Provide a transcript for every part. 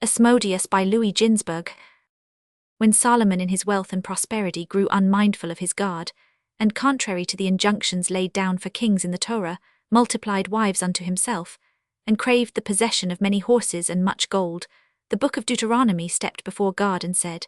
Asmodeus by Ginzberg. When Solomon in his wealth and prosperity grew unmindful of his God, and contrary to the injunctions laid down for kings in the Torah, multiplied wives unto himself, and craved the possession of many horses and much gold, the book of Deuteronomy stepped before God and said,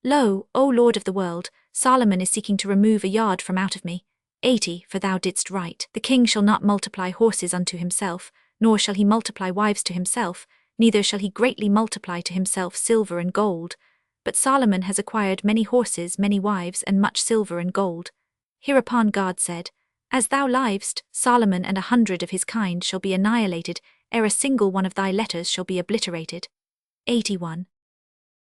Lo, O Lord of the world, Solomon is seeking to remove a yard from out of me. 80 For thou didst right. The king shall not multiply horses unto himself, nor shall he multiply wives to himself, neither shall he greatly multiply to himself silver and gold. But Solomon has acquired many horses, many wives, and much silver and gold. Hereupon God said, As thou livest, Solomon and 100 of his kind shall be annihilated, ere a single one of thy letters shall be obliterated. 81.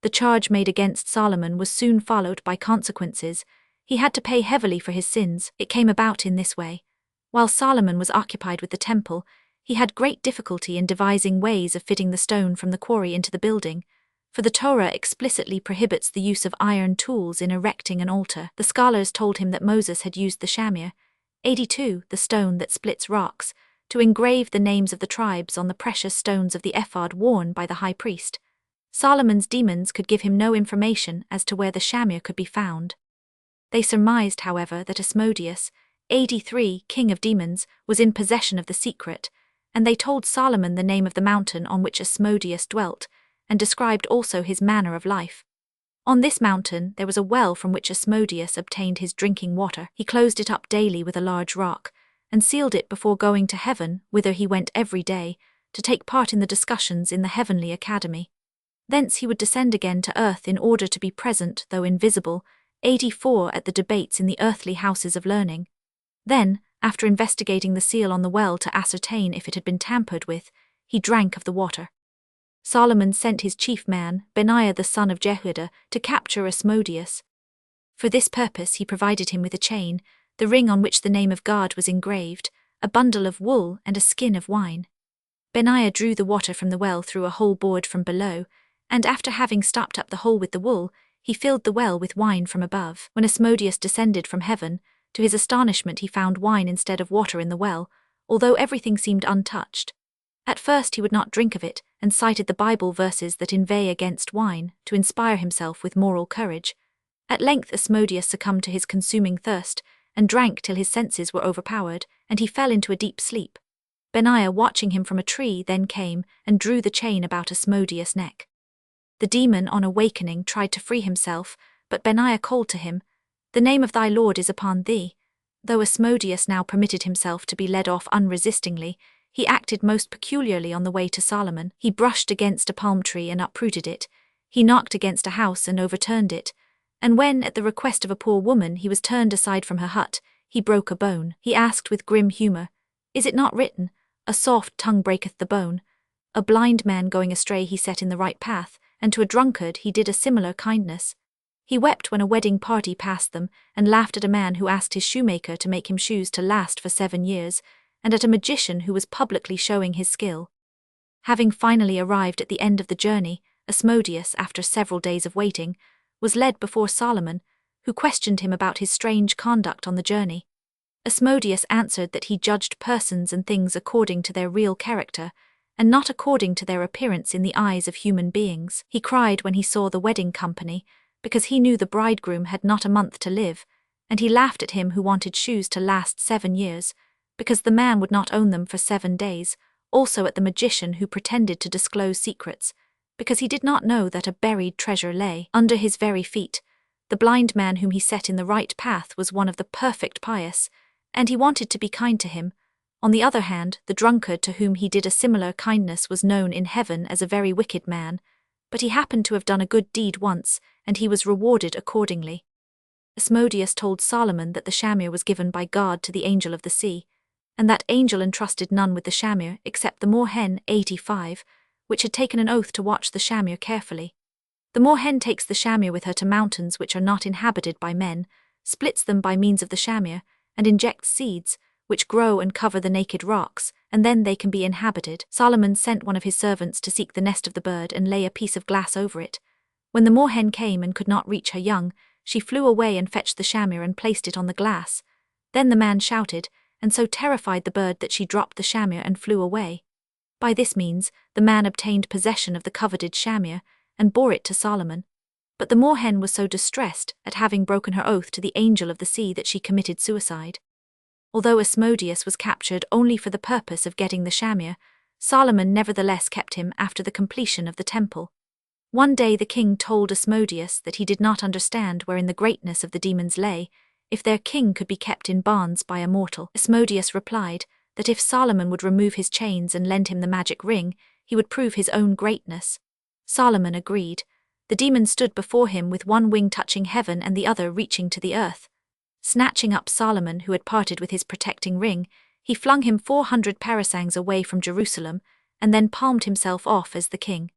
The charge made against Solomon was soon followed by consequences. He had to pay heavily for his sins. It came about in this way. While Solomon was occupied with the temple, he had great difficulty in devising ways of fitting the stone from the quarry into the building, for the Torah explicitly prohibits the use of iron tools in erecting an altar. The scholars told him that Moses had used the shamir, 82, the stone that splits rocks, to engrave the names of the tribes on the precious stones of the ephod worn by the high priest. Solomon's demons could give him no information as to where the shamir could be found. They surmised, however, that Asmodeus, 83, king of demons, was in possession of the secret, and they told Solomon the name of the mountain on which Asmodeus dwelt, and described also his manner of life. On this mountain there was a well from which Asmodeus obtained his drinking water. He closed it up daily with a large rock, and sealed it before going to heaven, whither he went every day, to take part in the discussions in the heavenly academy. Thence he would descend again to earth in order to be present, though invisible, 84, at the debates in the earthly houses of learning. Then, after investigating the seal on the well to ascertain if it had been tampered with, he drank of the water. Solomon sent his chief man, Benaiah the son of Jehoiada, to capture Asmodeus. For this purpose he provided him with a chain, the ring on which the name of God was engraved, a bundle of wool, and a skin of wine. Benaiah drew the water from the well through a hole bored from below, and after having stopped up the hole with the wool, he filled the well with wine from above. When Asmodeus descended from heaven, to his astonishment he found wine instead of water in the well, although everything seemed untouched. At first he would not drink of it, and cited the Bible verses that inveigh against wine, to inspire himself with moral courage. At length Asmodeus succumbed to his consuming thirst, and drank till his senses were overpowered, and he fell into a deep sleep. Benaiah, watching him from a tree, then came and drew the chain about Asmodeus' neck. The demon, on awakening, tried to free himself, but Benaiah called to him, The name of thy Lord is upon thee. Though Asmodeus now permitted himself to be led off unresistingly, he acted most peculiarly on the way to Solomon. He brushed against a palm tree and uprooted it. He knocked against a house and overturned it. And when, at the request of a poor woman, he was turned aside from her hut, he broke a bone. He asked with grim humor, Is it not written, A soft tongue breaketh the bone? A blind man going astray he set in the right path, and to a drunkard he did a similar kindness. He wept when a wedding party passed them, and laughed at a man who asked his shoemaker to make him shoes to last for 7 years, and at a magician who was publicly showing his skill. Having finally arrived at the end of the journey, Asmodeus, after several days of waiting, was led before Solomon, who questioned him about his strange conduct on the journey. Asmodeus answered that he judged persons and things according to their real character, and not according to their appearance in the eyes of human beings. He cried when he saw the wedding company, because he knew the bridegroom had not a month to live, and he laughed at him who wanted shoes to last 7 years, because the man would not own them for 7 days, also at the magician who pretended to disclose secrets, because he did not know that a buried treasure lay under his very feet. The blind man whom he set in the right path was one of the perfect pious, and he wanted to be kind to him. On the other hand, the drunkard to whom he did a similar kindness was known in heaven as a very wicked man, but he happened to have done a good deed once, and he was rewarded accordingly. Asmodeus told Solomon that the shamir was given by God to the angel of the sea, and that angel entrusted none with the shamir except the moor-hen, 85, which had taken an oath to watch the shamir carefully. The moor-hen takes the shamir with her to mountains which are not inhabited by men, splits them by means of the shamir, and injects seeds, which grow and cover the naked rocks, and then they can be inhabited. Solomon sent one of his servants to seek the nest of the bird and lay a piece of glass over it. When the moor-hen came and could not reach her young, she flew away and fetched the shamir and placed it on the glass. Then the man shouted, and so terrified the bird that she dropped the shamir and flew away. By this means, the man obtained possession of the coveted shamir and bore it to Solomon. But the moorhen was so distressed at having broken her oath to the angel of the sea that she committed suicide. Although Asmodeus was captured only for the purpose of getting the shamir, Solomon nevertheless kept him after the completion of the temple. One day the king told Asmodeus that he did not understand wherein the greatness of the demons lay, if their king could be kept in bonds by a mortal. Asmodeus replied that if Solomon would remove his chains and lend him the magic ring, he would prove his own greatness. Solomon agreed. The demon stood before him with one wing touching heaven and the other reaching to the earth. Snatching up Solomon, who had parted with his protecting ring, he flung him 400 parasangs away from Jerusalem, and then palmed himself off as the king.